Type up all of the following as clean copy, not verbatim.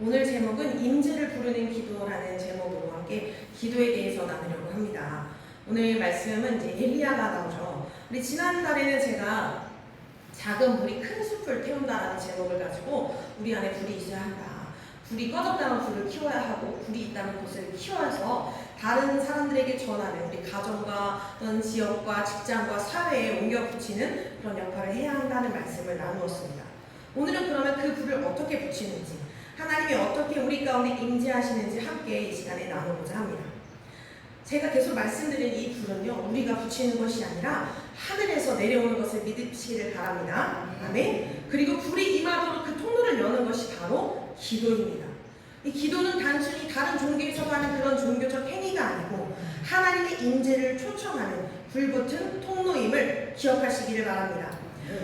오늘 제목은 임재를 부르는 기도라는 제목으로 함께 기도에 대해서 나누려고 합니다. 오늘 말씀은 이제 엘리야가 나오죠. 우리 지난달에는 제가 작은 불이 큰 숲을 태운다라는 제목을 가지고 우리 안에 불이 있어야 한다. 불이 꺼졌다면 불을 키워야 하고 불이 있다는 곳을 키워서 다른 사람들에게 전하는 우리 가정과 또는 지역과 직장과 사회에 옮겨 붙이는 그런 역할을 해야 한다는 말씀을 나누었습니다. 오늘은 그러면 그 불을 어떻게 붙이는지 하나님이 어떻게 우리 가운데 임재하시는지 함께 이 시간에 나누고자 합니다. 제가 계속 말씀드린 이 불은요, 우리가 붙이는 것이 아니라 하늘에서 내려오는 것을 믿으시기를 바랍니다. 아멘. 그리고 불이 임하도록 그 통로를 여는 것이 바로 기도입니다. 이 기도는 단순히 다른 종교에서도 하는 그런 종교적 행위가 아니고 하나님의 임재를 초청하는 불붙은 통로임을 기억하시기를 바랍니다.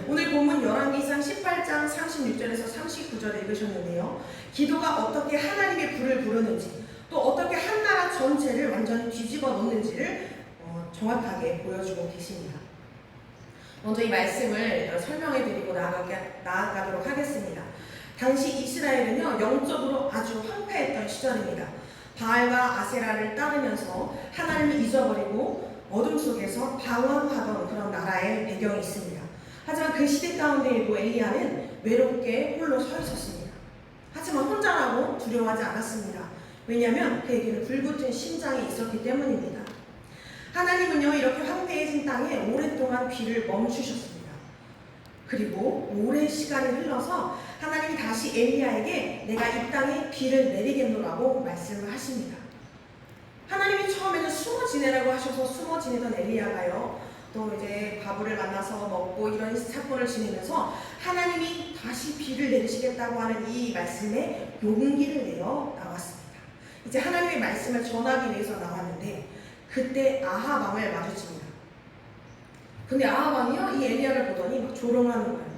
오늘 본문 열왕기상 18장 36절에서 39절 읽으셨는데요. 기도가 어떻게 하나님의 불을 부르는지 또 어떻게 한 나라 전체를 완전히 뒤집어 놓는지를 정확하게 보여주고 계십니다. 먼저 이 말씀을 설명해 드리고 나아가도록 하겠습니다. 당시 이스라엘은요, 영적으로 아주 황폐했던 시절입니다. 바알과 아세라를 따르면서 하나님을 잊어버리고 어둠 속에서 방황하던 그런 나라의 배경이 있습니다. 하지만 그 시대 가운데에도 엘리야는 외롭게 홀로 서 있었습니다. 하지만 혼자라고 두려워하지 않았습니다. 왜냐하면 그에게는 불붙은 심장이 있었기 때문입니다. 하나님은요, 이렇게 황폐해진 땅에 오랫동안 비를 멈추셨습니다. 그리고 오랜 시간이 흘러서 하나님이 다시 엘리야에게 내가 이 땅에 비를 내리겠노라고 말씀을 하십니다. 하나님이 처음에는 숨어 지내라고 하셔서 숨어 지내던 엘리야가요, 또 이제 과부를 만나서 먹고 이런 사건을 지내면서 하나님이 다시 비를 내리시겠다고 하는 이 말씀에 용기를 내어 나왔습니다. 이제 하나님의 말씀을 전하기 위해서 나왔는데 그때 아합 왕을 마주칩니다. 근데 아합 왕이요, 이 엘리야를 보더니 막 조롱하는 거예요.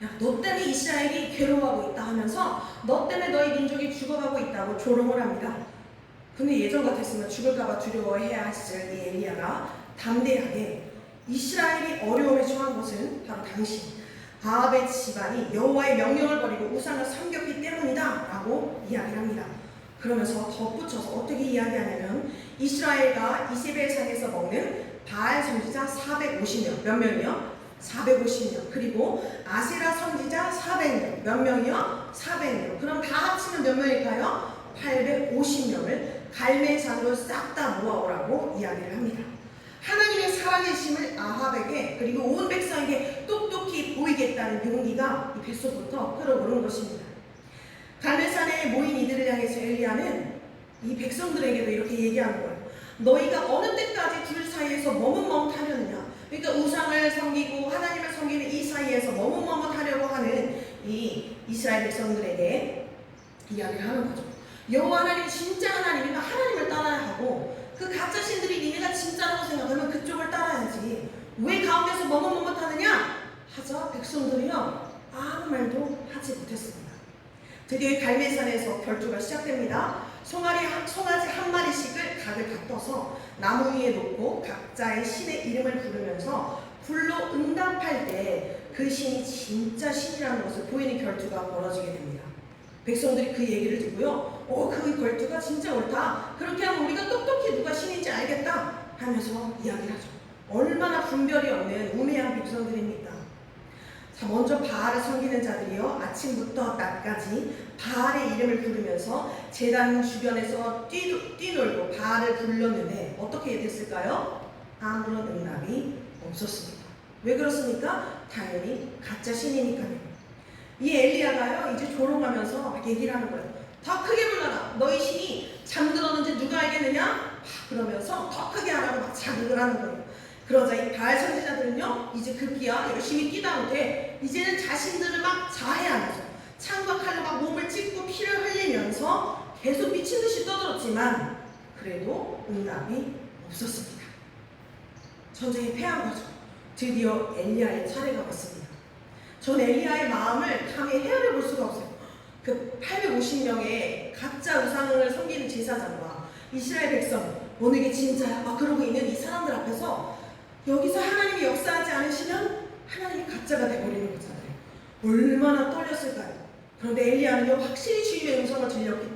야, 너 때문에 이스라엘이 괴로워하고 있다 하면서 너 때문에 너희 민족이 죽어가고 있다고 조롱을 합니다. 근데 예전 같았으면 죽을까봐 두려워해야 했을 이 엘리야가 담대하게 이스라엘이 어려움에 처한 것은 바로 당신 아합의 집안이 여호와의 명령을 버리고 우상을 섬겼기 때문이다 라고 이야기를 합니다. 그러면서 덧붙여서 어떻게 이야기하냐면 이스라엘과 이세벨 산에서 먹는 바알 선지자 450명, 몇 명이요? 450명. 그리고 아세라 선지자 400명, 몇 명이요? 400명. 그럼 다 합치면 몇 명일까요? 850명을 갈매산으로 싹 다 모아오라고 이야기를 합니다. 하나님의 살아계심을 아합에게 그리고 온 백성에게 똑똑히 보이겠다는 용기가 이 뱃속부터 끓어오른 것입니다. 갈멜산에 모인 이들을 향해서 엘리야는 이 백성들에게도 이렇게 얘기하는 거예요. 너희가 어느 때까지 둘 사이에서 머뭇머뭇하려느냐. 그러니까 우상을 섬기고 하나님을 섬기는 이 사이에서 머뭇머뭇하려고 하는 이 이스라엘 백성들에게 이야기를 하는 거죠. 여호와 하나님 진짜 하나님이면 하나님을 따라야 하고 그 가짜 신들이 니네가 진짜라고 생각하면 그쪽을 따라야지. 왜 가운데서 머뭇머뭇하느냐? 하자 백성들이요, 아무 말도 하지 못했습니다. 드디어 갈멜산에서 결투가 시작됩니다. 송아지 한 마리씩을 각을 다 떠서 나무 위에 놓고 각자의 신의 이름을 부르면서 불로 응답할 때 그 신이 진짜 신이라는 것을 보이는 결투가 벌어지게 됩니다. 백성들이 그 얘기를 듣고요, 그 결투가 진짜 옳다. 그렇게 하면 우리가 똑똑히 누가 신인지 알겠다 하면서 이야기를 하죠. 얼마나 분별이 없는 우매한 백성들입니까? 자, 먼저 바알을 섬기는 자들이요, 아침부터 낮까지 바알의 이름을 부르면서 제단 주변에서 뛰놀고 바알을 불렀는데 어떻게 됐을까요? 아무런 응답이 없었습니다. 왜 그렇습니까? 당연히 가짜 신이니까요. 이 엘리야가요, 이제 조롱하면서 막 얘기를 하는 거예요. 더 크게 불러라. 너희 신이 잠들었는지 누가 알겠느냐? 그러면서 더 크게 하라고 막 자극을 하는 거예요. 그러자 이 바알 선지자들은요, 이제 급기야 열심히 뛰다 못해 이제는 자신들을 막 자해하면서 창과 칼로 막 몸을 찢고 피를 흘리면서 계속 미친 듯이 떠들었지만 그래도 응답이 없었습니다. 전쟁이 패한 거죠. 드디어 엘리야의 차례가 왔습니다. 전 엘리야의 마음을 감히 헤아려 볼 수가 없어요. 그 850명의 가짜 우상을 섬기는 제사장과 이스라엘 백성, 어느 게 진짜야? 그러고 있는 이 사람들 앞에서 여기서 하나님이 역사하지 않으시면 하나님이 가짜가 되어버리는 거잖아요. 얼마나 떨렸을까요? 그런데 엘리야는요, 확실히 주님의 음성을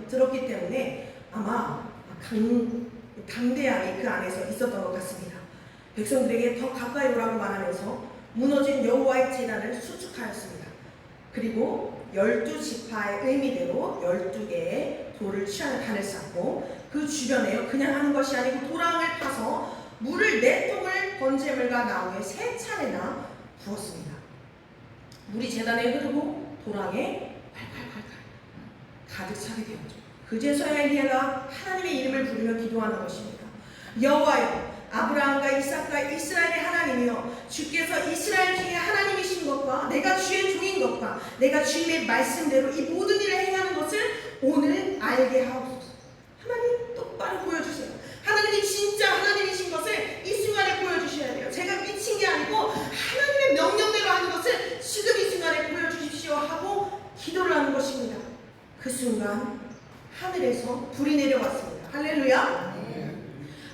들었기 때문에 아마 강대함이 그 안에서 있었던 것 같습니다. 백성들에게 더 가까이 오라고 말하면서 무너진 여호와의 제단을 수축하였습니다. 그리고 12지파의 의미대로 12개의 돌을 취하는 단을 쌓고 그 주변에 그냥 하는 것이 아니고 도랑을 파서 물을 4통을 번제물과 나무에 3차례나 부었습니다. 물이 제단에 흐르고 도랑에 팔팔팔팔 가득 차게 되었죠. 그제서야 엘리야가 하나님의 이름을 부르며 기도하는 것입니다. 여호와여, 아브라함과 이삭과 이스라엘의 하나님이여, 주께서 이스라엘 중에 하나님이신 것과 내가 주의 종인 것과 내가 주님의 말씀대로 이 모든 일을 행하는 것을 오늘 알게 하옵소서. 하나님 똑바로 보여주세요. 하나님이 진짜 하나님이신 것을 이 순간에 보여주셔야 돼요. 제가 미친 게 아니고 하나님의 명령대로 하는 것을 지금 이 순간에 보여주십시오 하고 기도를 하는 것입니다. 그 순간 하늘에서 불이 내려왔습니다. 할렐루야.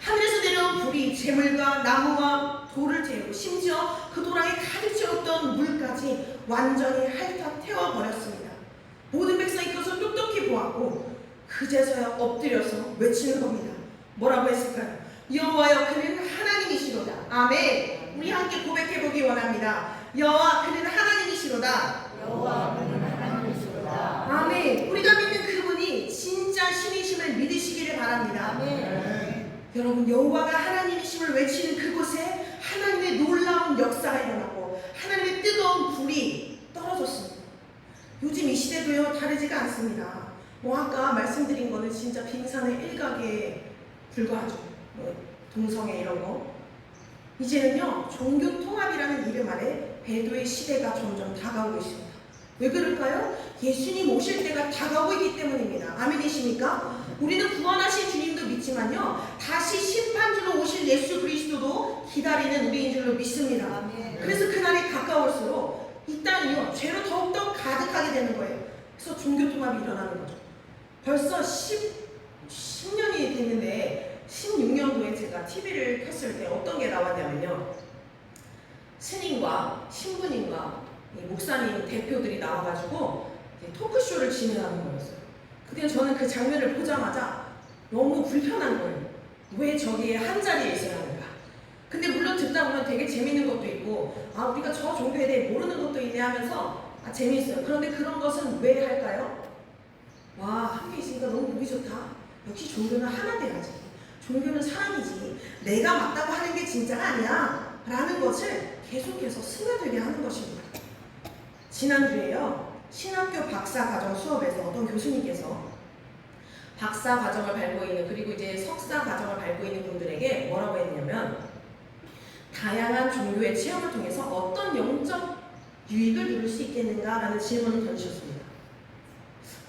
하늘에서 내려온 불이 재물과 나무와 돌을 태우고 심지어 그 도랑에 가득 채웠던 물까지 완전히 핥아 태워버렸습니다. 모든 백성이 그것을 똑똑히 보았고 그제서야 엎드려서 외치는 겁니다. 뭐라고 했을까요? 여호와여, 그는 하나님이시로다. 아멘. 우리 함께 고백해보기 원합니다. 여호와, 그는 하나님이시로다. 여호와, 그는 하나님이시로다. 아멘. 우리가 믿는 그분이 진짜 신이심을 믿으시기를 바랍니다. 아멘. 여러분, 여호와가 하나님이심을 외치는 그곳에 하나님의 놀라운 역사가 일어나고 하나님의 뜨거운 불이 떨어졌습니다. 요즘 이 시대도요 다르지가 않습니다. 아까 말씀드린 거는 진짜 빙산의 일각에 불과하죠. 동성애 이런 거. 이제는요 종교 통합이라는 이름 아래 배도의 시대가 점점 다가오고 있습니다. 왜 그럴까요? 예수님 오실 때가 다가오고 있기 때문입니다. 아멘이십니까? 우리는 구원하신 주님도 믿지만요 다시 심판주로 오실 예수 그리스도도 기다리는 우리인 줄로 믿습니다. 아멘. 그래서 그날이 가까울수록 이 땅이요 죄로 더욱더 가득하게 되는 거예요. 그래서 종교통합이 일어나는 거죠. 벌써 10년이 됐는데 16년도에 제가 TV를 켰을 때 어떤 게 나왔냐면요, 스님과 신부님과 목사님 대표들이 나와가지고 토크쇼를 진행하는 거였어요. 근데 저는 그 장면을 보자마자 너무 불편한 거예요. 왜 저기에 한 자리에 있어야 하는가. 근데 물론 듣다 보면 되게 재밌는 것도 있고 우리가 저 종교에 대해 모르는 것도 있네 하면서 재미있어요. 그런데 그런 것은 왜 할까요? 함께 있으니까 너무 보기 좋다. 역시 종교는 하나 돼야지. 종교는 사람이지. 내가 맞다고 하는 게 진짜가 아니야 라는 것을 계속해서 스며들게 하는 것입니다. 지난주에요 신학교 박사과정 수업에서 어떤 교수님께서 박사과정을 밟고 있는 그리고 이제 석사과정을 밟고 있는 분들에게 뭐라고 했냐면 다양한 종교의 체험을 통해서 어떤 영적 유익을 누릴 수 있겠는가라는 질문을 던지셨습니다.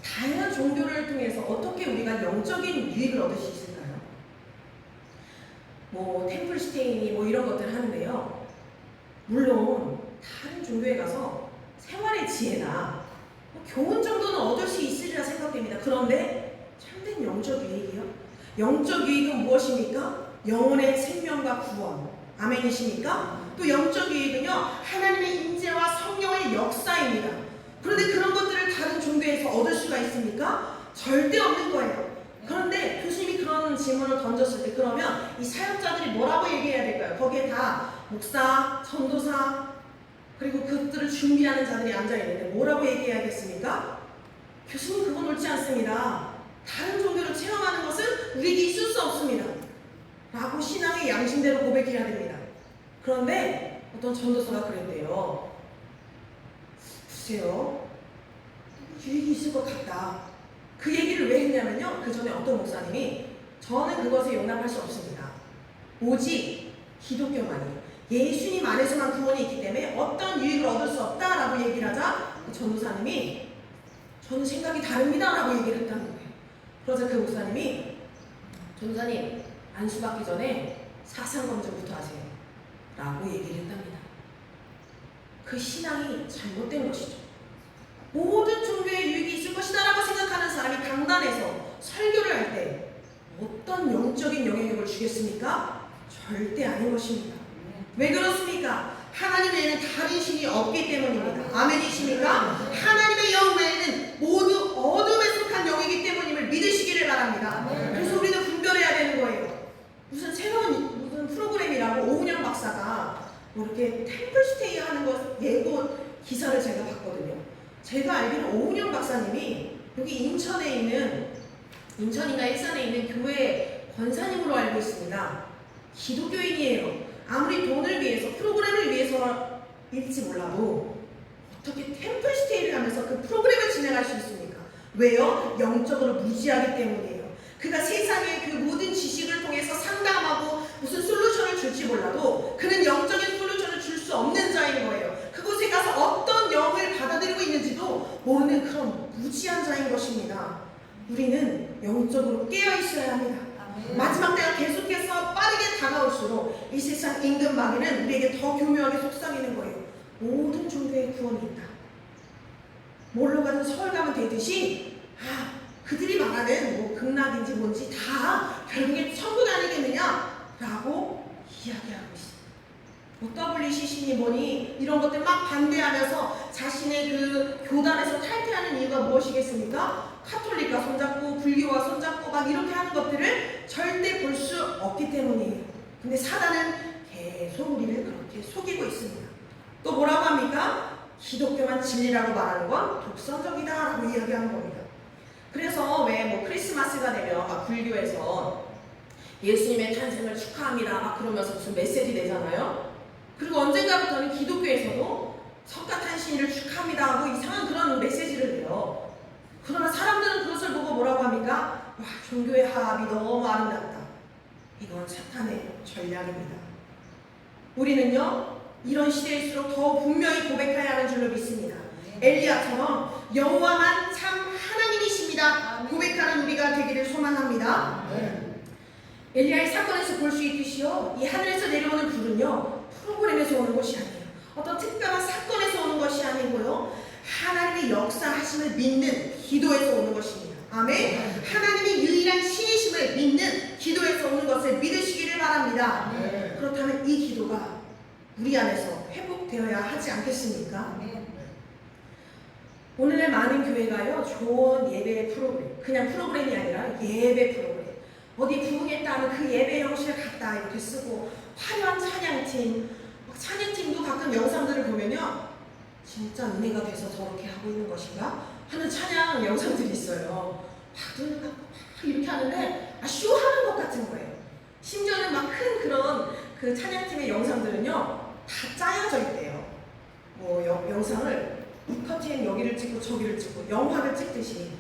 다양한 종교를 통해서 어떻게 우리가 영적인 유익을 얻을 수 있을까요? 템플스테이니 이런 것들 하는데요, 물론 다른 종교에 가서 생활의 지혜나 교훈 정도는 얻을 수 있으리라 생각됩니다. 그런데 참된 영적 유익이요? 영적 유익은 무엇입니까? 영혼의 생명과 구원. 아멘이십니까? 또 영적 유익은요 하나님의 인재와 성령의 역사입니다. 그런데 그런 것들을 다른 종교에서 얻을 수가 있습니까? 절대 없는 거예요. 그런데 교수님이 그런 질문을 던졌을 때 그러면 이 사역자들이 뭐라고 얘기해야 될까요? 거기에 다 목사, 전도사 그리고 그것들을 준비하는 자들이 앉아있는데 뭐라고 얘기해야겠습니까? 교수님, 그건 옳지 않습니다. 다른 종교를 체험하는 것은 우리에게 있을 수 없습니다 라고 신앙의 양심대로 고백해야 됩니다. 그런데 어떤 전도사가 그랬대요. 글쎄요, 유익이 있을 것 같다. 그 얘기를 왜 했냐면요, 그 전에 어떤 목사님이 저는 그것에 용납할 수 없습니다. 오직 기독교만이 예수님 안에서만 구원이 있기 때문에 어떤 유익을 얻을 수 없다라고 얘기를 하자 그 전도사님이 저는 생각이 다릅니다 라고 얘기를 했다는 거예요. 그러자 그 목사님이 전도사님, 안수받기 전에 사상검증부터 하세요 라고 얘기를 했답니다. 그 신앙이 잘못된 것이죠. 모든 종교에 유익이 있을 것이다 라고 생각하는 사람이 강단에서 설교를 할 때 어떤 영적인 영향력을 주겠습니까? 절대 아닌 것입니다. 왜 그렇습니까? 하나님 외에는 다른 신이 없기 때문입니다. 아멘이십니까? 하나님의 영 외에는 모두 어둠에 속한 영이기 때문임을 이렇게 템플스테이 하는 것 예고 기사를 제가 봤거든요. 제가 알기로는 오은영 박사님이 여기 인천에 있는, 인천인가 일산에 있는 교회 권사님으로 알고 있습니다. 기독교인이에요. 아무리 돈을 위해서, 프로그램을 위해서일지 몰라도 어떻게 템플스테이를 하면서 그 프로그램을 진행할 수 있습니까? 왜요? 영적으로 무지하기 때문이에요. 그가 세상의 그 모든 지식을 통해서 상담하고 무슨 솔루션을 줄지 몰라도 그는 영적인 솔루션을 줄 수 없는 자인 거예요. 그곳에 가서 어떤 영을 받아들이고 있는지도 모르는 그런 무지한 자인 것입니다. 우리는 영적으로 깨어 있어야 합니다. 마지막 때가 계속해서 빠르게 다가올수록 이 세상 임금 마귀는 우리에게 더 교묘하게 속삭이는 거예요. 모든 종교의 구원이 있다. 뭘로 가든 서울 가면 되듯이 그들이 말하는 뭐 극락인지 뭔지 다 결국에 천국 아니겠느냐라고 이야기하고 있습니다. 뭐 WCC니 뭐니 이런 것들 막 반대하면서 자신의 그 교단에서 탈퇴하는 이유가 무엇이겠습니까? 카톨릭과 손잡고 불교와 손잡고 막 이렇게 하는 것들을 절대 볼 수 없기 때문이에요. 근데 사단은 계속 우리를 그렇게 속이고 있습니다. 또 뭐라고 합니까? 기독교만 진리라고 말하는 건 독선적이다 라고 이야기하는 겁니다. 그래서 왜 뭐 크리스마스가 되면 막 불교에서 예수님의 탄생을 축하합니다 막 그러면서 무슨 메시지 내잖아요. 그리고 언젠가부터는 기독교에서도 석가탄신일을 축하합니다 하고 이상한 그런 메시지를 내요. 그러나 사람들은 그것을 보고 뭐라고 합니까? 와, 종교의 화합이 너무 아름답다. 이건 사탄의 전략입니다. 우리는요 이런 시대일수록 더 분명히 고백해야 하는 줄로 믿습니다. 엘리야처럼 여호와만 참 하나님이십니다 고백하는 우리가 되기를 소망합니다. 엘리야의 사건에서 볼 수 있듯이요, 이 하늘에서 내려오는 불은요 프로그램에서 오는 것이 아니에요. 어떤 특별한 사건에서 오는 것이 아니고요, 하나님의 역사하심을 믿는 기도에서 오는 것입니다. 아멘. 하나님의 유일한 신이심을 믿는 기도에서 오는 것을 믿으시기를 바랍니다. 그렇다면 이 기도가 우리 안에서 회복되어야 하지 않겠습니까? 오늘날 많은 교회가요 좋은 예배 프로그램, 그냥 프로그램이 아니라 예배 프로그램, 어디 부흥했다 하면 그 예배 형식을 갖다 이렇게 쓰고 화려한 찬양팀, 찬양팀도 가끔 영상들을 보면요 진짜 은혜가 돼서 저렇게 하고 있는 것인가 하는 찬양 영상들이 있어요. 막 눈을 감고 막 이렇게 하는데 쇼하는 것 같은 거예요. 심지어는 막 큰 그런 그 찬양팀의 영상들은요 다 짜여져 있대요. 뭐 영상을 커튼 여기를 찍고 저기를 찍고 영화를 찍듯이.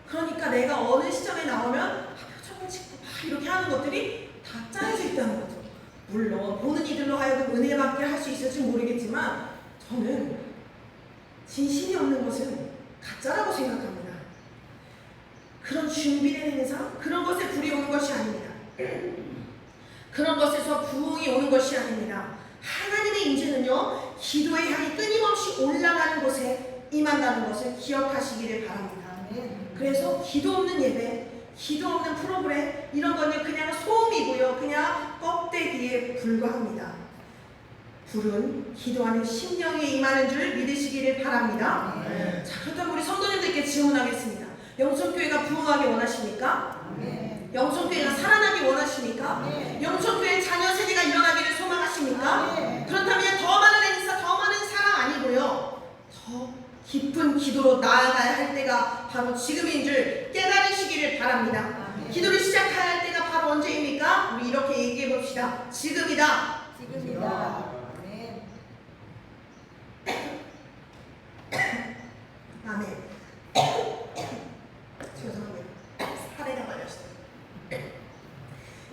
그러니까 내가 어느 시점에 나오면 표정을 찍고 막 이렇게 하는 것들이 다 짜여져 있다는 거죠. 물론 보는 이들로 하여금 은혜 받게 할 수 있을지 모르겠지만 저는 진심이 없는 것은 가짜라고 생각합니다. 그런 준비된 행사, 그런 것에 불이 오는 것이 아닙니다. 그런 것에서 부흥이 오는 것이 아닙니다. 하나님의 임재는요 기도의 향이 끊임없이 올라가는 곳에 임한다는 것을 기억하시기를 바랍니다. 그래서 기도 없는 예배, 기도 없는 프로그램 이런 거는 그냥 소음이고요, 그냥 껍데기에 불과합니다. 불은 기도하는 심령에 임하는 줄 믿으시기를 바랍니다. 자, 그렇다면 우리 성도님들께 질문하겠습니다. 영천교회가 부흥하기 원하십니까? 영천교회가 살아나기 원하십니까? 영천교회 자녀 세대가 일어나기를 소망하십니까? 그렇다면 더 많은 인사, 더 많은 사랑 아니고요, 더 깊은 기도로 나아가야 할 때가 바로 지금인 줄 깨달으시기를 바랍니다. 기도를 시작해야 할 때가 바로 언제입니까? 우리 이렇게 얘기해 봅시다. 지금이다. 아멘. 죄송합니다. 살에다 걸렸어요.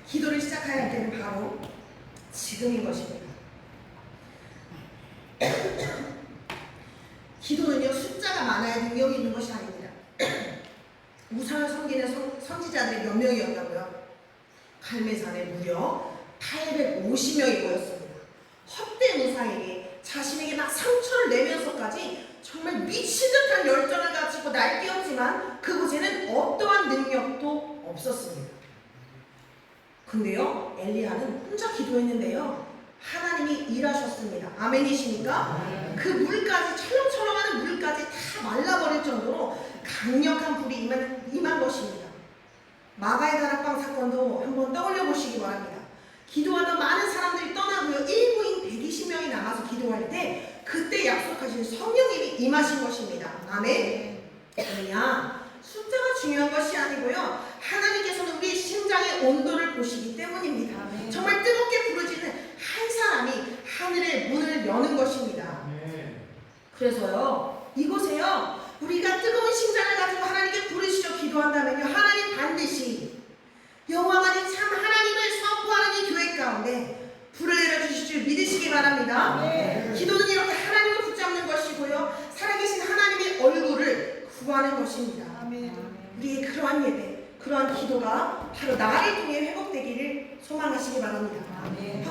기도를 시작해야 할 때는 바로 지금인 것입니다. 기도는요 숫자가 많아야 능력이 있는 것이 아닙니다. 우상을 섬기는 선지자들이 몇 명이었다고요? 갈매산에 무려 850명이 모였습니다. 헛된 우상에게 자신에게 막 상처를 내면서까지 정말 미친 듯한 열정을 가지고 날뛰었지만 그곳에는 어떠한 능력도 없었습니다. 근데요 엘리야는 혼자 기도했는데요 하나님이 일하셨습니다. 아멘이십니까? 그 물까지, 철렁철렁하는 물까지 다 말라버릴 정도로 강력한 불이 임한 것입니다. 마가의 다락방 사건도 한번 떠올려 보시기 바랍니다. 기도하던 많은 사람들이 떠나고요, 일부인 심장이 남아서 기도할 때 그때 약속하신 성령님이 임하신 것입니다. 아멘. 왜냐? 숫자가 중요한 것이 아니고요. 하나님께서는 우리 심장의 온도를 보시기 때문입니다. 아멘. 정말 뜨겁게 부르짖는 한 사람이 하늘의 문을 여는 것입니다. 그래서요, 이곳에요, 우리가 뜨거운 심장을 가지고 하나님께 부르짖어 기도한다면요, 하나님 반드시 영원하니 참 하나님을 선포하는 이 교회 가운데 불을 내려주실 줄 믿으시기 바랍니다. 기도는 이렇게 하나님을 붙잡는 것이고요, 살아계신 하나님의 얼굴을 구하는 것입니다. 우리의 그러한 예배, 그러한 기도가 바로 나를 통해 회복되기를 소망하시기 바랍니다.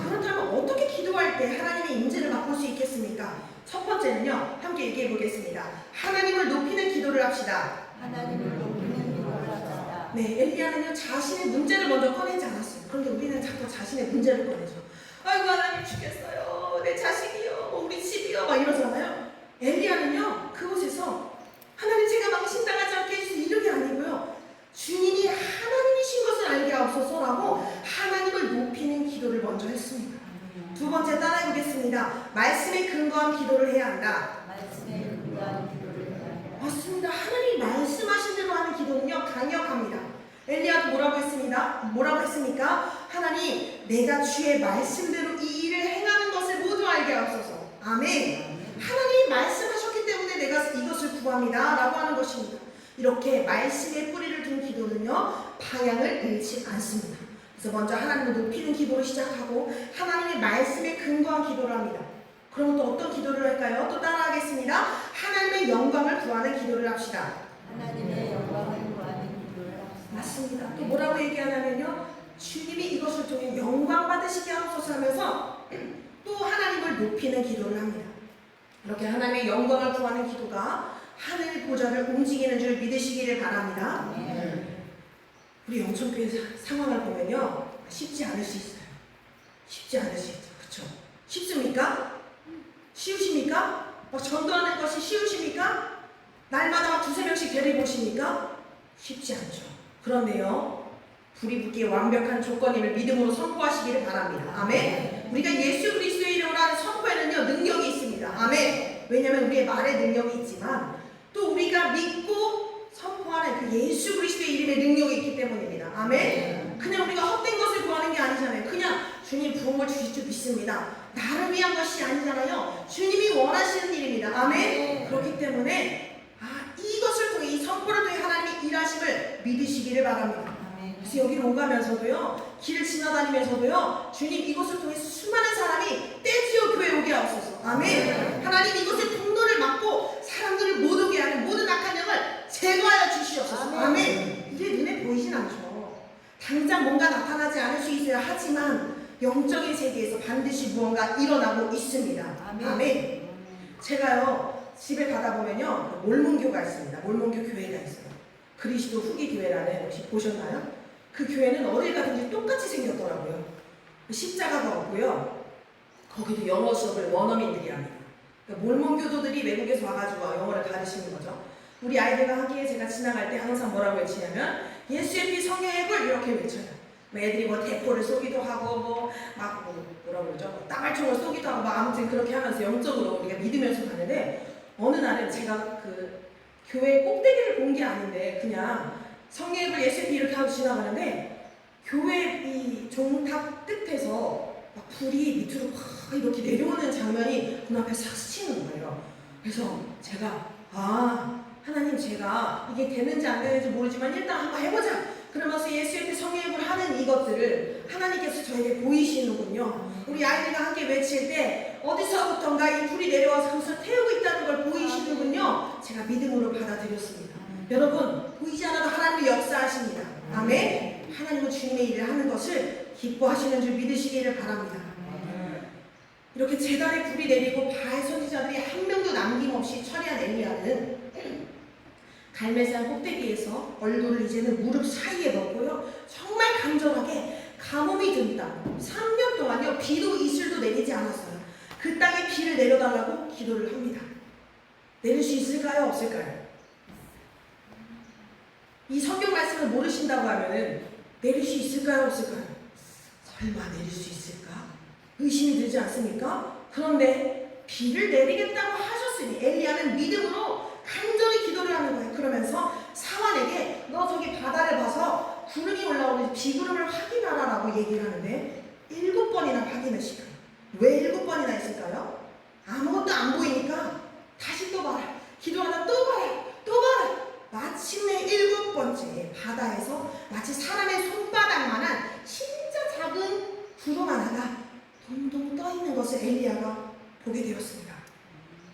그렇다면 어떻게 기도할 때 하나님의 임재를 맛볼 수 있겠습니까? 첫 번째는요, 함께 얘기해 보겠습니다. 하나님을 높이는 기도를 합시다. 하나님을 높이는 기도를 합시다. 네, 엘리야는요, 자신의 문제를 먼저 꺼내지 않았어요. 그런데 우리는 자꾸 자신의 문제를 꺼내죠. 아이고, 하나님 죽겠어요. 내 자식이요, 우리 집이요, 막 이러잖아요. 엘리야는요, 그곳에서 하나님 제가 망신당하지 않게 해주세요, 이런 게 아니고요, 주님이 하나님이신 것을 알게 하옵소서라고 하나님을 높이는 기도를 먼저 했습니다. 두 번째 따라해보겠습니다. 말씀에 근거한 기도를 해야 한다. 말씀에 근거한 기도를 해야 한다. 맞습니다. 하나님이 말씀하신 대로 하는 기도는요, 강력합니다. 엘리야도 뭐라고 했습니까? 하나님, 내가 주의 말씀대로 이 일을 행하는 것을 모두 알게 하옵소서. 아멘. 하나님이 말씀하셨기 때문에 내가 이것을 구합니다 라고 하는 것입니다. 이렇게 말씀의 뿌리를 둔 기도는요, 방향을 잃지 않습니다. 그래서 먼저 하나님을 높이는 기도를 시작하고 하나님의 말씀에 근거한 기도를 합니다. 그럼 또 어떤 기도를 할까요? 또 따라하겠습니다. 하나님의 영광을 구하는 기도를 합시다. 하나님의 영광을 구하는 기도를 합시다. 맞습니다. 또 뭐라고 얘기하냐면요, 주님이 이것을 통해 영광 받으시게 하옵소서 하면서 또 하나님을 높이는 기도를 합니다. 이렇게 하나님의 영광을 구하는 기도가 하늘 보좌를 움직이는 줄 믿으시기를 바랍니다. 우리 영천교회 상황을 보면요, 쉽지 않을 수 있어요. 쉽지 않을 수 있죠. 그렇죠? 쉽습니까? 쉬우십니까? 전도하는 것이 쉬우십니까? 날마다 막 2-3명씩 데리고 오십니까? 쉽지 않죠. 그런데요, 불이 붙기에 완벽한 조건임을 믿음으로 선포하시기를 바랍니다. 아멘. 우리가 예수 그리스도의 이름으로 하는 선포에는요, 능력이 있습니다. 아멘. 왜냐하면 우리의 말에 능력이 있지만 또 우리가 믿고 선포하는 그 예수 그리스도의 이름의 능력이 있기 때문입니다. 아멘. 그냥 우리가 헛된 것을 구하는 게 아니잖아요. 그냥 주님 부은 걸 주실 줄 믿습니다. 나를 위한 것이 아니잖아요. 주님이 원하시는 일입니다. 아멘. 그렇기 때문에 이것을 통해, 이 선포를 통해 하나님이 일하심을 믿으시기를 바랍니다. 그래서 여기로 오가면서도요, 길을 지나다니면서도요, 주님 이것을 통해 수많은 사람이 떼지어 교회에 오게 하옵소서. 아멘. 하나님 이것을 통로를 막고 사람들을 못 오게 하는 모든 악한 영을 제거하여 주시옵소서. 아멘. 이게 눈에 보이진 않죠. 당장 뭔가 나타나지 않을 수 있어야 하지만 영적인 세계에서 반드시 무언가 일어나고 있습니다. 아멘. 제가요, 집에 가다 보면요, 몰몬교가 있습니다. 몰몬교 교회가 있어요. 그리스도 후기 교회라는, 혹시 보셨나요? 그 교회는 어딜 가든지 똑같이 생겼더라고요. 십자가가 없고요, 거기도 영어 수업을 원어민들이 합니다. 그러니까 몰몬교도들이 외국에서 와가지고 영어를 가르치는 거죠. 우리 아이들과 함께 제가 지나갈 때 항상 뭐라고 외치냐면 예수의 피 성령의 불 이렇게 외쳐요. 애들이 뭐 대포를 쏘기도 하고 뭐라고 그러죠? 땅알총을 쏘기도 하고 아무튼 그렇게 하면서 영적으로 우리가 믿으면서 가는데, 어느 날은 제가 그 교회 꼭대기를 본 게 아닌데 그냥 성령의 불 예수의 피 이렇게 하고 지나가는데 교회 이 종탑 끝에서 막 불이 밑으로 확 이렇게 내려오는 장면이 눈앞에 싹 스치는 거예요. 그래서 제가 하나님, 제가 이게 되는지 안 되는지 모르지만 일단 한번 해보자 그러면서 예수의 피 성령의 불 하는 이것들을 하나님께서 저에게 보이시는군요. 우리 아이들과 함께 외칠 때 어디서부턴가 이 불이 내려와서 그것을 태우고 있다는 걸 보이시는군요. 제가 믿음으로 받아들였습니다. 여러분, 보이지 않아도 하나님이 역사하십니다. 아멘. 하나님은 주님의 일을 하는 것을 기뻐하시는 줄 믿으시기를 바랍니다. 이렇게 제단에 불이 내리고 바알 선지자들이 한 명도 남김없이 처리한 엘리야는 갈멜산 꼭대기에서 얼굴을 이제는 무릎 사이에 넣고요, 정말 간절하게 가뭄이 든 땅 3년 동안요, 비도 이슬도 내리지 않았어요. 그 땅에 비를 내려달라고 기도를 합니다. 내릴 수 있을까요? 없을까요? 이 성경 말씀을 모르신다고 하면은 내릴 수 있을까요? 없을까요? 설마 내릴 수 있을까? 의심이 들지 않습니까? 그런데 비를 내리겠다고 하셨으니 엘리야는 믿음으로 간절히 기도를 하는 거예요. 그러면서 사환에게 너 저기 바다를 봐서 구름이 올라오는지 비구름을 확인하라라고 얘기를 하는데 7번이나 확인했을까요? 왜 7번이나 했을까요? 아무것도 안 보이니까 다시 또 봐라. 기도하다 또 봐라. 또 봐라. 마침내 7번째 바다에서 마치 사람의 손바닥만한 진짜 작은 구름 하나가 동동 떠 있는 것을 엘리야가 보게 되었습니다.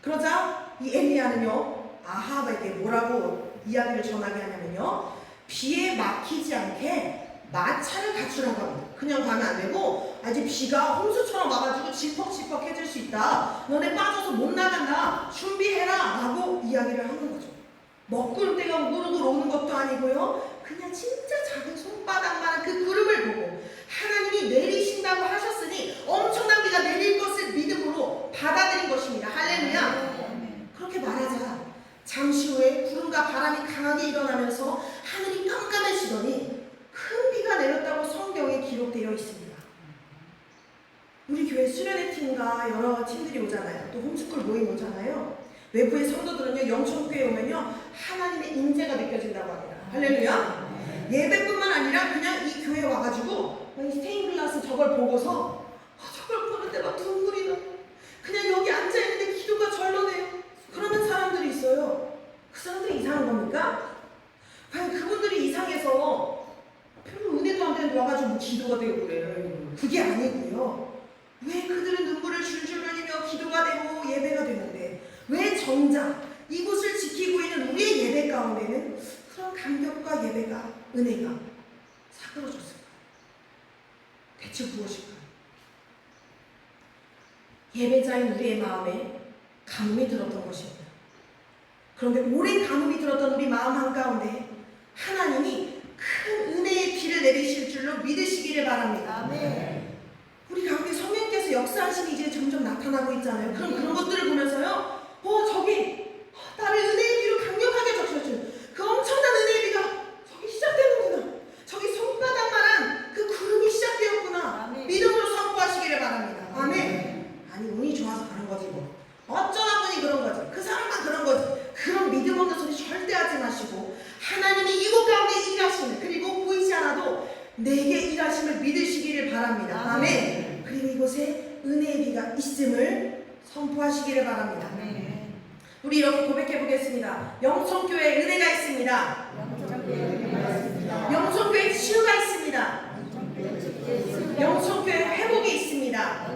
그러자 이 엘리야는요 아합에게 뭐라고 이야기를 전하게 하냐면요, 비에 막히지 않게 마차를 갖추라고 합니다. 그냥 가면 안 되고 이제 비가 홍수처럼 와가지고 질퍽질퍽해질 수 있다. 너네 빠져서 못 나간다. 준비해라 라고 이야기를 하는 거죠. 먹구름대가 우글우글 오는 것도 아니고요, 그냥 진짜 작은 손바닥만한 그 구름을 보고 하나님이 내리신다고 하셨으니 엄청난 비가 내릴 것을 믿음으로 받아들인 것입니다. 할렐루야. 그렇게 말하자 잠시 후에 구름과 바람이 강하게 일어나면서 하늘이 깜깜해지더니 큰 비가 내렸다고 성경에 기록되어 있습니다. 우리 교회 수련회 팀과 여러 팀들이 오잖아요. 또 홈스쿨 모임 오잖아요. 외부의 성도들은요 영천교회 오면요 하나님의 임재가 느껴진다고 합니다. 할렐루야. 예배뿐만 아니라 그냥 이 교회 와가지고 이 스테인글라스 저걸 보고서 저걸 보는데 막 눈물이 나. 그냥 여기 앉아있는데 기도가 절로 돼요. 그러는 사람들이 있어요. 그 사람들이 이상한 겁니까? 과연 그분들이 이상해서 별로 은혜도 안 되는데 와가지고 뭐 기도가 되고 그래요. 그게 아니고요. 왜 그들은 눈물을 줄줄 흘리며 기도가 되고 예배가 되는데 왜 정작 이곳을 지키고 있는 우리의 예배 가운데는 그런 감격과 예배가, 은혜가 사그러졌을까요? 대체 무엇일까요? 예배자인 우리의 마음에 가뭄이 들었던 것입니다. 그런데 오랜 가뭄이 들었던 우리 마음 한가운데 하나님이 큰 은혜의 비를 내리실 줄로 믿으시기를 바랍니다. 아멘. 우리 가운데 성령께서 역사하심이 이제 점점 나타나고 있잖아요. 그런 것들을 보면서요, 저기 나를 은혜의 비로 강력하게 적셔준 그 엄청난 은혜의 비가 저기 시작되는구나. 저기 손바닥만한 그 구름이 시작되었구나. 아멘. 믿음으로 선포하시기를 바랍니다. 아멘. 아니 운이 좋아서 그런 거지 뭐. 어쩌다 보니 그런 거지. 그 사람만 그런 거지. 그런 믿음 없는 소리 절대 하지 마시고 하나님이 이곳 가운데 일하시는, 그리고 보이지 않아도 내게 일하심을 믿으시기를 바랍니다. 아멘. 그리고 이곳에 은혜의 비가 있음을 선포하시기를 바랍니다. 아멘. 우리 이렇게 고백해 보겠습니다. 영천교회에 은혜가 있습니다. 영천교회에 치유가 있습니다. 영천교회에 회복이 있습니다.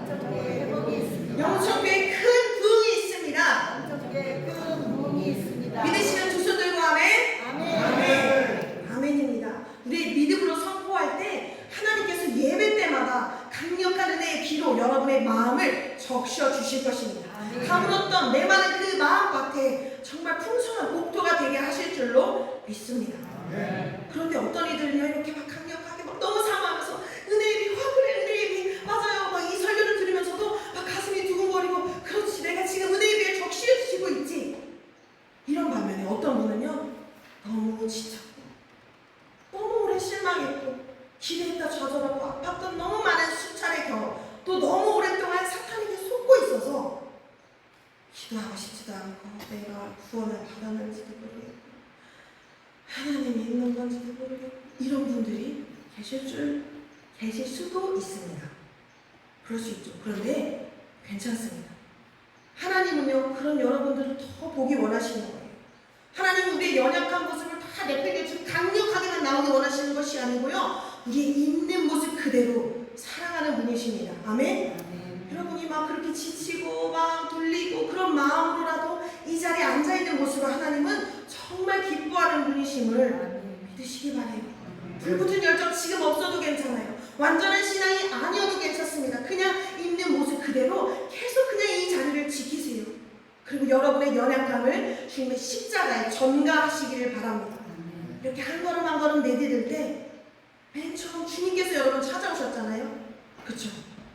영천교회에 큰 부흥이 있습니다. 믿으시는 두 손 들고 아멘. 아멘. 아멘입니다. 우리 믿음으로 선포할 때 하나님께서 예배 때마다 강력한 은혜의 비로 여러분의 마음을 적셔 주실 것입니다. 가물었던 메마른 그 마음밭에 정말 풍성한 옥토가 되게 하실 줄로 믿습니다. 그런데 어떤 이들은요 이렇게 막 강력하게 막 너무 사모하면서 은혜의 비, 화불의 은혜의 비, 맞아요. 막 이 설교를 들으면서도 막 가슴이 두근거리고, 그렇지 내가 지금 은혜의 비에 적시해 주시고 있지. 이런 반면에 어떤 분은요 너무 지쳤고 너무 오래 실망했고 기대했다 좌절하고 아팠던 너무 많은 수차례 경험, 또 너무 오랫동안 사탄에게 속고 있어서 기도하고 싶지도 않고 내가 구원을 받았는지도 모르겠고 하나님이 있는 건지도 모르겠고 이런 분들이 계실 수도 있습니다. 그럴 수 있죠. 그런데 괜찮습니다. 하나님은요 그런 여러분들을 더 보기 원하시는 거예요. 하나님은 우리의 연약한 모습을 다 내팽개치고 강력하게만 나오기 원하시는 것이 아니고요, 우리의 있는 모습 그대로 사랑하는 분이십니다. 아멘? 여러분이 막 그렇게 지치고 막 돌리고 그런 마음으로라도 이 자리에 앉아있는 모습을 하나님은 정말 기뻐하는 분이심을 믿으시기 바래요. 불붙은 열정 지금 없어도 괜찮아요. 완전한 신앙이 아니어도 괜찮습니다. 그냥 있는 모습 그대로 계속 그냥 이 자리를 지키세요. 그리고 여러분의 연약함을 주님의 십자가에 전가하시기를 바랍니다. 이렇게 한 걸음 한 걸음 내디딜 때 맨 처음 주님께서 여러분 찾아오셨잖아요. 그렇죠?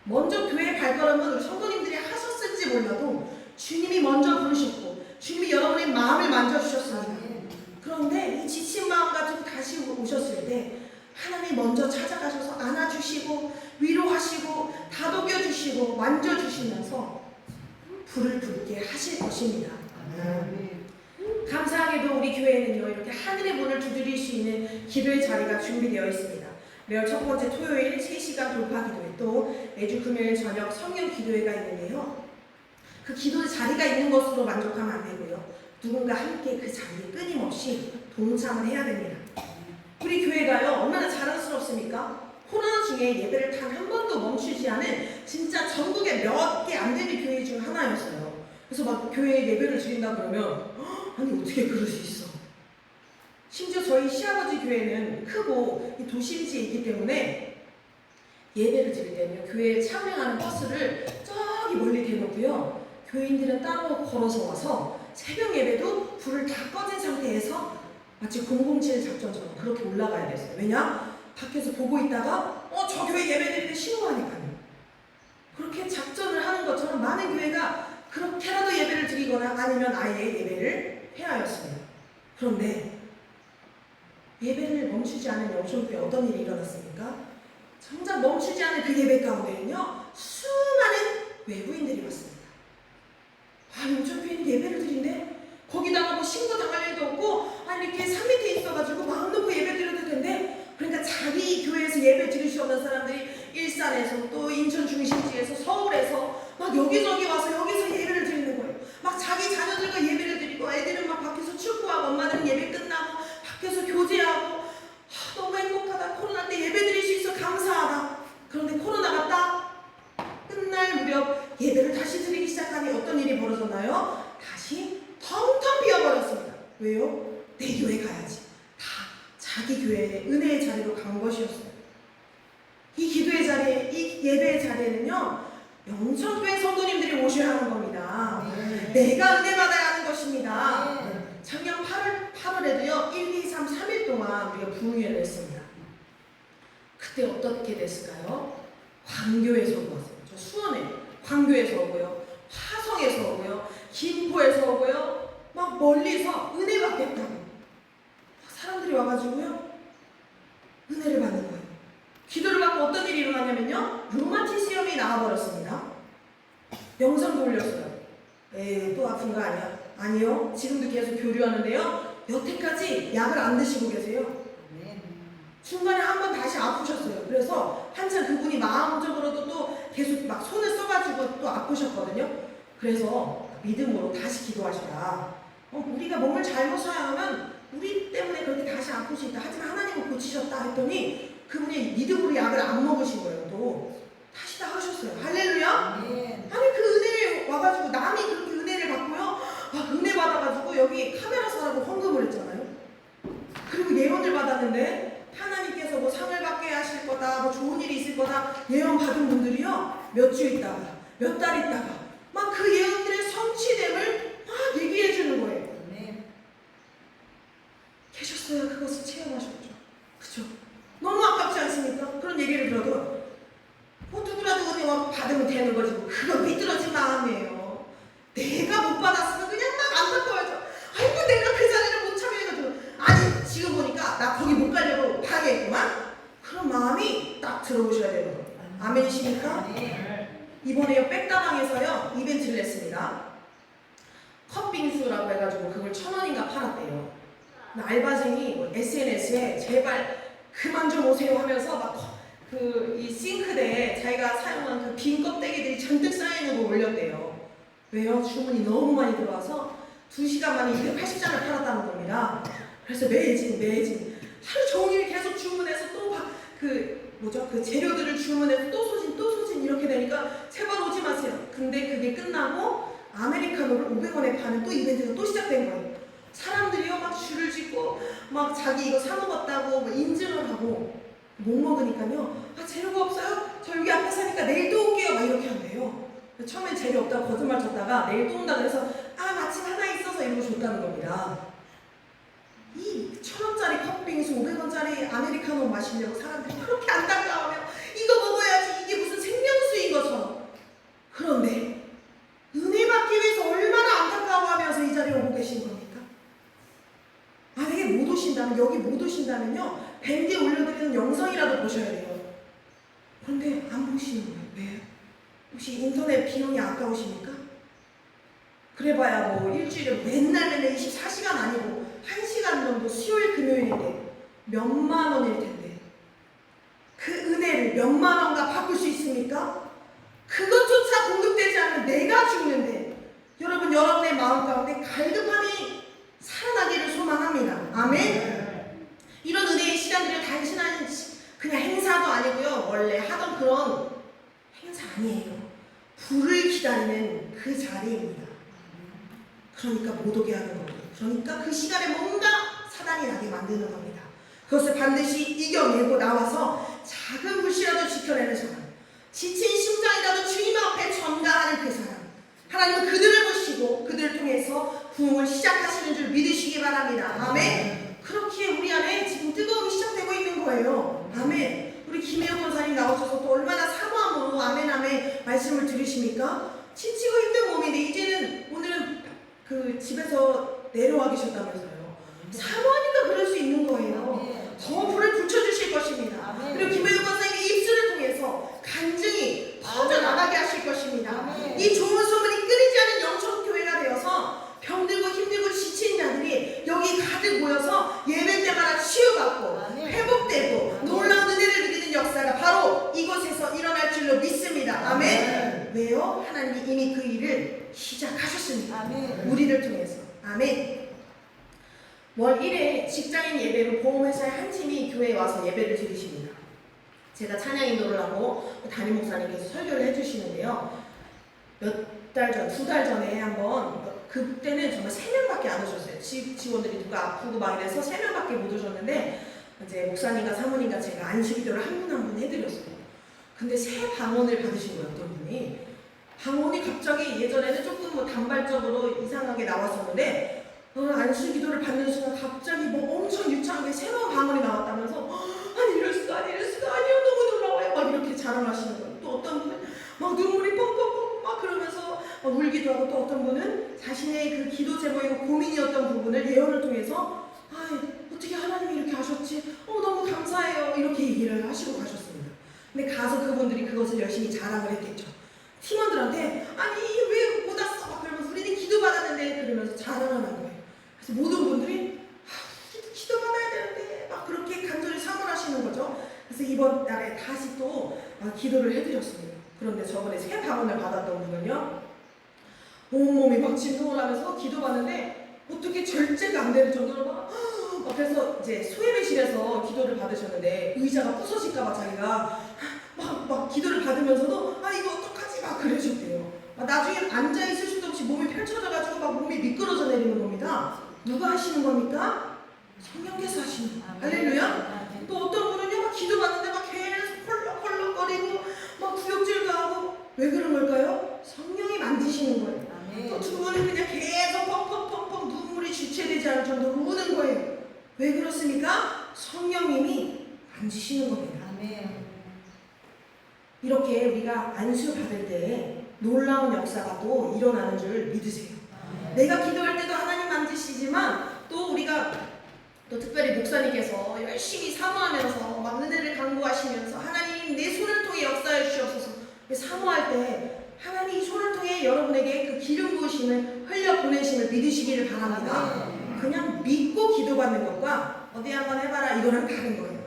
먼저 교회 발걸음은 우리 성도님들이 하셨을지 몰라도 주님이 먼저 부르셨고 주님이 여러분의 마음을 만져주셨습니다. 그런데 이 지친 마음 가지고 다시 오셨을 때 하나님이 먼저 찾아가셔서 안아주시고 위로하시고 다독여주시고 만져주시면서 불을 붙게 하실 것입니다. 감사하게도 우리 교회는요, 이렇게 하늘의 문을 두드릴 수 있는 기도의 자리가 준비되어 있습니다. 매월 첫 번째 토요일 3시간 돌파 기도회, 또 매주 금요일 저녁 성령 기도회가 있는데요. 그 기도의 자리가 있는 것으로 만족하면 안 되고요. 누군가 함께 그 자리에 끊임없이 동참을 해야 됩니다. 우리 교회가요, 얼마나 자랑스럽습니까? 코로나 중에 예배를 단 한 번도 멈추지 않은 진짜 전국에 몇 개 안 되는 교회 중 하나였어요. 그래서 막 교회에 예배를 드린다 그러면 아니 어떻게 그럴 수 있어? 심지어 저희 시아버지 교회는 크고 도심지에 있기 때문에 예배를 드릴 때는요, 교회에 참여하는 버스를 저기 멀리 대놓고요, 교인들은 따로 걸어서 와서 새벽 예배도 불을 다 꺼진 상태에서 마치 007 작전처럼 그렇게 올라가야 됐어요. 왜냐? 밖에서 보고 있다가 저 교회 예배 드리는데 신고하니까요. 그렇게 작전을 하는 것처럼 많은 교회가 그렇게라도 예배를 드리거나 아니면 아예 예배를 해야 하였습니다. 그런데 예배를 멈추지 않은 영천교회 어떤 일이 일어났습니까? 정작 멈추지 않은 그 예배 가운데는요, 수많은 외부인들이 왔습니다. 영천교회는 예배를 드린데 거기다가 뭐 신고 당할 일도 없고 이렇게 산 밑에 있어가지고 마음 놓고 예배 드려도 된대. 그러니까 자기 교회에서 예배 드릴 수 없는 사람들이 일산에서 또 인천 중심지에서 서울에서 막 여기저기 와서 여기서 예배를 드리는 거예요. 막 자기 자녀들과 예배를 드리고 애들은 막 밖에서 축구하고 엄마들은 예배 끝나고 밖에서 교제하고 너무 행복하다. 코로나 때 예배 드릴 수 있어 감사하다. 그런데 코로나가 딱 끝날 무렵 예배를 다시 드리기 시작하니 어떤 일이 벌어졌나요? 다시 텅텅 비어버렸습니다. 왜요? 내 교회 가야지. 다 자기 교회의 은혜의 자리로 간 것이었어요. 이 기도의 자리에, 이 예배의 자리에는요, 영천교회 성도님들이 오셔야 하는 겁니다. 내가 은혜 받아야 하는 것입니다. 작년 8월에도요, 1, 2, 3, 3일 동안 우리가 부흥회를 했습니다. 그때 어떻게 됐을까요? 광교에서 오고요. 저 수원에 광교에서 오고요. 화성에서 오고요. 김포에서 오고요. 막 멀리서 은혜 받겠다고 사람들이 와가지고요, 은혜를 받는 거예요. 기도를 받고 어떤 일이 일어나냐면요, 류마티시엄이 나와버렸습니다. 영상도 올렸어요. 에이, 또 아픈 거 아니야? 아니요. 지금도 계속 교류하는데요, 여태까지 약을 안 드시고 계세요. 중간에 한 번 다시 아프셨어요. 그래서 한참 그분이 마음적으로도 또 계속 막 손을 써가지고 또 아프셨거든요. 그래서 믿음으로 다시 기도하셔라. 우리가 몸을 잘못 사용하면 우리 때문에 그렇게 다시 아플 수 있다. 하지만 하나님은 고치셨다 했더니 그분이 믿음으로 약을 안 먹으신 거예요. 또 다시 나으셨어요. 할렐루야. 아니 그 은혜를 와가지고 남이 그렇게 은혜를 받고요, 은혜 받아가지고 여기 카메라 사라고 헌금을 했잖아요. 그리고 예언을 받았는데 하나님께서 뭐 상을 받게 하실 거다, 뭐 좋은 일이 있을 거다 예언 받은 분들이요, 몇 주 있다가 몇 달 있다가 막 그 예언들의 성취됨을 막 얘기해 주는 거예요. 계셨어요. 그것을 체험하셨죠. 그죠? 너무 아깝지 않습니까? 그런 얘기를 들어도 누구라도 은혜 받으면 되는 거지, 그건 삐뚤어진 마음이에요. 내가 못 받았으면 그냥 막 안타까워져. 아이고 내가 그 자리를 못 참여해가지고, 아니 지금 보니까 나 거기 못 가려고 방해했구만. 그런 마음이 딱 들어오셔야 되는 거예요. 아멘이십니까? 이번에요, 백다방에서요 이벤트를 했습니다. 컵빙수라고 해가지고 그걸 1,000원인가 팔았대요. 알바생이 SNS에 제발 그만 좀 오세요 하면서 막 이 싱크대에 자기가 사용한 그 빈 껍데기들이 잔뜩 쌓여있는 걸 올렸대요. 왜요? 주문이 너무 많이 들어와서 2시간 만에 280잔을 팔았다는 겁니다. 그래서 매진 하루 종일 계속 주문해서 또 그 재료들을 주문해서 또 소진 이렇게 되니까 제발 오지 마세요. 근데 그게 끝나고 아메리카노를 500원에 파는 또 이벤트가 또 시작된 거예요. 사람들이요 막 줄을 짓고 막 자기 이거 사 먹었다고 막 인증을 하고, 못 먹으니까요, 재료가 없어요? 저 여기 앞에 사니까 내일 또 올게요 막 이렇게 한대요. 처음엔 재료 없다고 거짓말 쳤다가 내일 또 온다 그래서 마침 하나 있어서 이러고 줬다는 겁니다. 이 1,000원짜리 컵빙수 500원짜리 아메리카노 마시려고 사람들이 그렇게 안타까워하며 이거 먹어야지, 이게 무슨 생명수인 것처럼. 그런데 은혜 받기 위해서 얼마나 안타까워하면서 이 자리에 오고 계신 겁니까? 만약에 못 오신다면, 여기 못 오신다면요, 밴드에 올려드리는 영상이라도 보셔야 돼요. 그런데 안 보시는 거예요. 왜? 혹시 인터넷 비용이 아까우십니까? 그래봐야 뭐 일주일에 맨날 24시간 아니고 1시간 정도 수요일 금요일인데 몇만 원일 텐데 그 은혜를 몇만 원가 바꿀 수 있습니까? 그것조차 공급되지 않으면 내가 죽는데 여러분, 여러분의 마음 가운데 갈급함이 살아나기를 소망합니다. 아멘. 이런 은혜의 시간들이 단순한 그냥 행사도 아니고요, 원래 하던 그런 행사 아니에요. 불을 기다리는 그 자리입니다. 그러니까 못 오게 하는 겁니다. 그러니까 그 시간에 뭔가 사단이 나게 만드는 겁니다. 그것을 반드시 이겨내고 나와서 작은 불씨라도 지켜내는 사람, 지친 심장이라도 주님 앞에 전가하는 그 사람, 하나님은 그들을 보시고 그들을 통해서 부흥을 시작하시는 줄 믿으시기 바랍니다. 아멘. 그렇기에 우리 안에 지금 뜨거움이 시작되고 있는 거예요. 아멘. 우리 김혜영 권사님 나오셔서 또 얼마나 사모함으로 아멘 아멘 말씀을 들으십니까? 지치고 힘든 몸인데 이제는 오늘은 그 집에서 내려와 계셨다면서요. 사모하니까 그럴 수 있는 거예요. 더 불을 붙여주실 것입니다. 그리고 김혜영 권사님의 입술을 통해서 간증이 퍼져나가게 하실 것입니다. 이 좋은 소문이 끊이지 않은 영천교회가 되어서 병들고 힘들고 지친 자들이 여기 가득 모여서 예배 때마다 치유받고 회복되고 놀라운 은혜를 누리는 역사가 바로 이곳에서 일어날 줄로 믿습니다. 아멘. 왜요? 하나님이 이미 그 일을 시작하셨습니다. 우리를 통해서. 아멘. 월 1회 직장인 예배로 보험회사의 한 팀이 교회에 와서 예배를 드리십니다. 제가 찬양 인도를 하고 담임 목사님께서 설교를 해주시는데요. 몇 달 전, 2달 전에 한번, 그때는 정말 3명밖에 안 오셨어요. 직원들이 누가 아프고 막 이래서 3명밖에 못 오셨는데 이제 목사님과 사모님과 제가 안식기도를 한 분 한 분 해드렸어요. 근데 새 방언을 받으신 거예요, 어떤 분이. 방언이 갑자기 예전에는 조금 뭐 단발적으로 이상하게 나왔었는데 안식기도를 받는 순간 갑자기 뭐 엄청 유창하게 새로운 방언이 나왔다면서 아니 이럴 수가 아니에요, 너무 놀라워요, 막 이렇게 자랑하시는 거예요. 또 어떤 분은 막 눈물이 펑펑펑 막 그러면서 막 울기도 하고, 또 어떤 분은 자신의 그 기도 제목이고 고민이었던 부분을 예언을 통해서 어떻게 하나님이 이렇게 하셨지? 너무 감사해요, 이렇게 얘기를 하시고 가셨습니다. 근데 가서 그분들이 그것을 열심히 자랑을 했겠죠. 팀원들한테 아니 왜 못 왔어? 막 그러면서 우리는 기도 받았는데 그러면서 자랑을 한 거예요. 그래서 모든 분들이 기도 받아야 되는데 막 그렇게 간절히 사모하시는 거죠. 그래서 이번 달에 다시 또 기도를 해드렸습니다. 그런데 저번에 새 방언을 받았던 분은요, 온몸이 막 진동을 하면서 기도 받는데 어떻게 절제가 안 되는 정도로 막 그래서 이제 소예배실에서 기도를 받으셨는데 의자가 부서질까봐 자기가 막 기도를 받으면서도 이거 어떡하지 막 그러셨대요. 나중에 앉아있을 수도 없이 몸이 펼쳐져가지고 막 몸이 미끄러져 내리는 겁니다. 누가 하시는 겁니까? 성령께서 하시는 거예요. 할렐루야. 또 어떤 분은요 막 기도 받는데 막 계속 펄럭펄럭거리고 막 구역질도 하고, 왜 그런 걸까요? 성령이 만드시는 거예요. 또 두 분은 그냥 계속 펑펑펑펑 눈물이 주체되지 않을 정도로 우는 거예요. 왜 그렇습니까? 성령님이 만지시는 겁니다. 이렇게 우리가 안수 받을 때 놀라운 역사가 또 일어나는 줄 믿으세요. 내가 기도할 때도 하나님 만지시지만 또 우리가 또 특별히 목사님께서 열심히 사모하면서 막 은혜를 강구하시면서 하나님 내 손을 통해 역사해 주시옵소서. 사모할 때 하나님 이 손을 통해 여러분에게 그 기름 부으심을 흘려 보내심을 믿으시기를 바랍니다. 그냥 믿고 기도받는 것과 어디 한번 해봐라 이거랑 다른 거예요.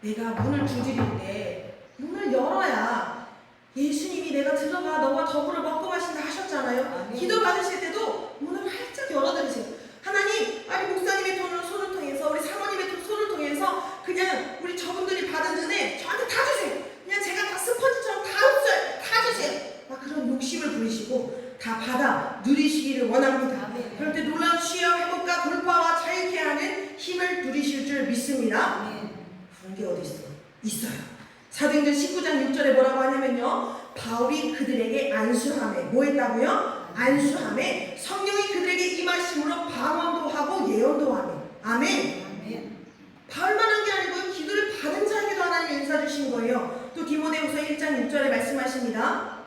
내가 문을 두드릴 때 문을 열어야 예수님이 내가 들어가 너와 더불어 먹고 마신다 하셨잖아요. 기도 받으실 때도 문을 활짝 열어드리세요. 하나님, 목사님의 손을 통해서 우리 사모님의 손을 통해서 그냥 우리 저분들이 받은 은혜 저한테 다 주세요. 그냥 제가 다 스펀지처럼 다 흡수해요. 다 주세요. 막 그런 욕심을 부리시고 다 받아 누리시기를 원합니다. 그럴 때 놀라운 치유와 회복과 돌파와 자유케 하는 힘을 누리실 줄 믿습니다. 그런 게 어디 있어요. 사도행전 19장 6절에 뭐라고 하냐면요, 바울이 그들에게 안수함에 뭐 했다고요? 안수함에 성령이 그들에게 임하심으로 방언도 하고 예언도 하며. 아멘. 바울만 한 게 아니고요, 기도를 받은 자에게도 하나님이 은사 주신 거예요. 또 디모데후서 1장 6절에 말씀하십니다.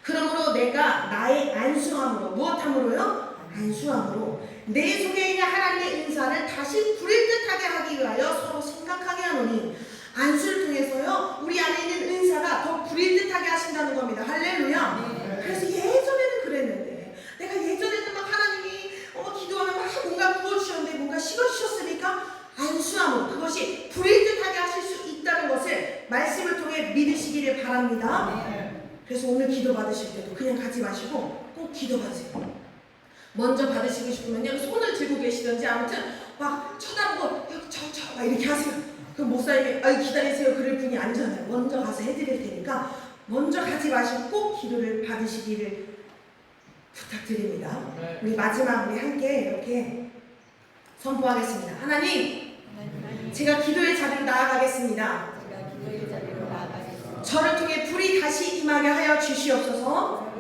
그러므로 내가 나의 안수함으로, 무엇함으로요? 안수함으로 내 속에 있는 하나님의 은사를 다시 부릴 듯하게 하기 위하여 서로 생각하게 하노니. 안수를 통해서요 우리 안에 있는 은사가 더 부릴 듯하게 하신다는 겁니다. 할렐루야. 그래서 예전에는 그랬는데 내가 되시기를 바랍니다. 네. 그래서 오늘 기도 받으실 때도 그냥 가지 마시고 꼭 기도 받으세요. 먼저 받으시고 싶으면요, 손을 들고 계시든지 아무튼 막 쳐다보고 막 이렇게 하세요. 그럼 목사님이 기다리세요 그럴 분이 아니잖아요. 먼저 가서 해드릴 테니까 먼저 가지 마시고 꼭 기도를 받으시기를 부탁드립니다. 우리 마지막 우리 함께 이렇게 선포하겠습니다. 하나님, 하나님, 제가 기도의 자리로 나아가겠습니다. 제가 기도의 자리로 나아가겠습니다. 저를 통해 불이 다시 임하게 하여 주시옵소서.